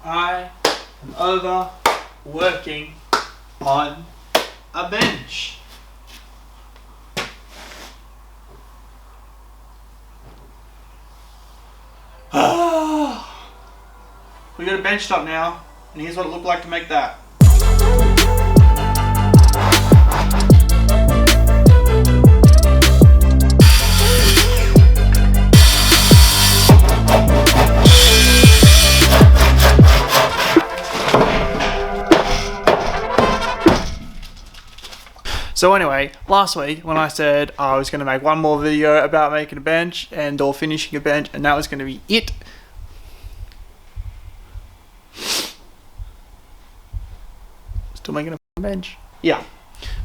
I am over working on a bench. We got a Benchtop now, and here's what it looked like to make that. So anyway, last week when I said I was going to make one more video about making a bench and or finishing a bench, and that was going to be it. Still making a bench. Yeah.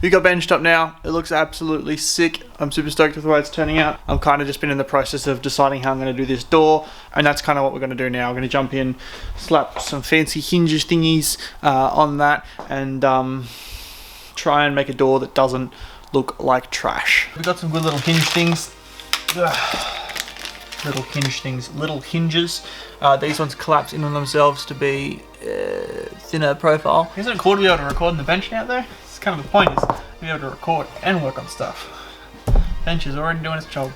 We've got Benchtop now. It looks absolutely sick. I'm super stoked with the way it's turning out. I'm kind of just been in the process of deciding how I'm going to do this door, and that's kind of what we're going to do now. I'm going to jump in, slap some fancy hinges thingies on that, and try and make a door that doesn't look like trash. We've got some good little hinge things. Little hinges. These ones collapse in on themselves to be thinner profile. Isn't it cool to be able to record on the bench out there? It's kind of the point, is to be able to record and work on stuff. Bench is already doing its job.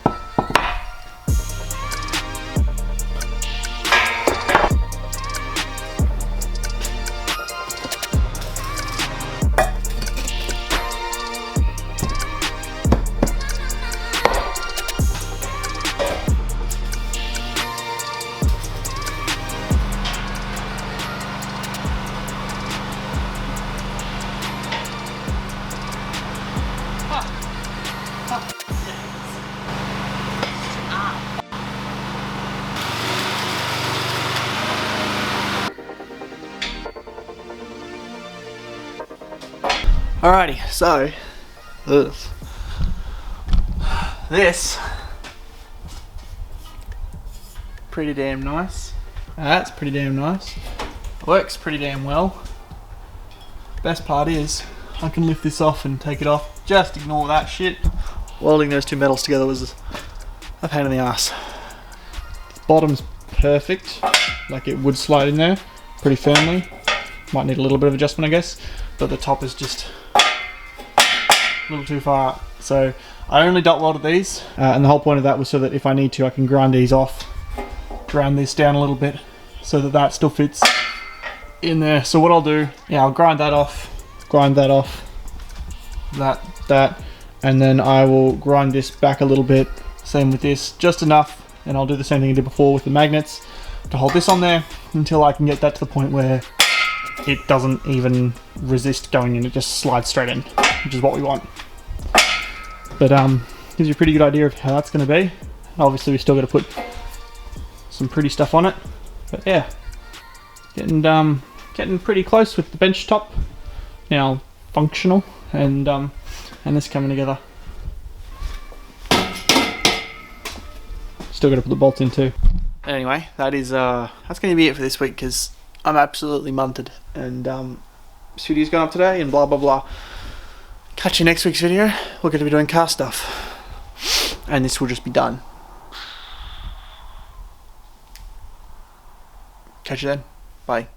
Alrighty, so this pretty damn nice. That's pretty damn nice. Works pretty damn well. Best part is I can lift this off and take it off. Just ignore that shit. Welding those two metals together was a pain in the ass. The bottom's perfect, like it would slide in there pretty firmly. Might need a little bit of adjustment, I guess, but the top is just a little too far up. So I only dot welded these, and the whole point of that was so that if I need to, I can grind these off, grind this down a little bit so that that still fits in there. So what I'll do, yeah, I'll grind that off, that, and then I will grind this back a little bit. Same with this, just enough, and I'll do the same thing I did before with the magnets to hold this on there until I can get that to the point where it doesn't even resist going in, it just slides straight in, which is what we want. But gives you a pretty good idea of how that's going to be. Obviously we still got to put some pretty stuff on it, but yeah, getting pretty close with the Benchtop now functional, and this coming together. Still got to put the bolts in too. Anyway, that's going to be it for this week, because I'm absolutely munted, and studio's gone up today and blah blah blah. Catch you next week's video. We're going to be doing car stuff, and this will just be done. Catch you then. Bye.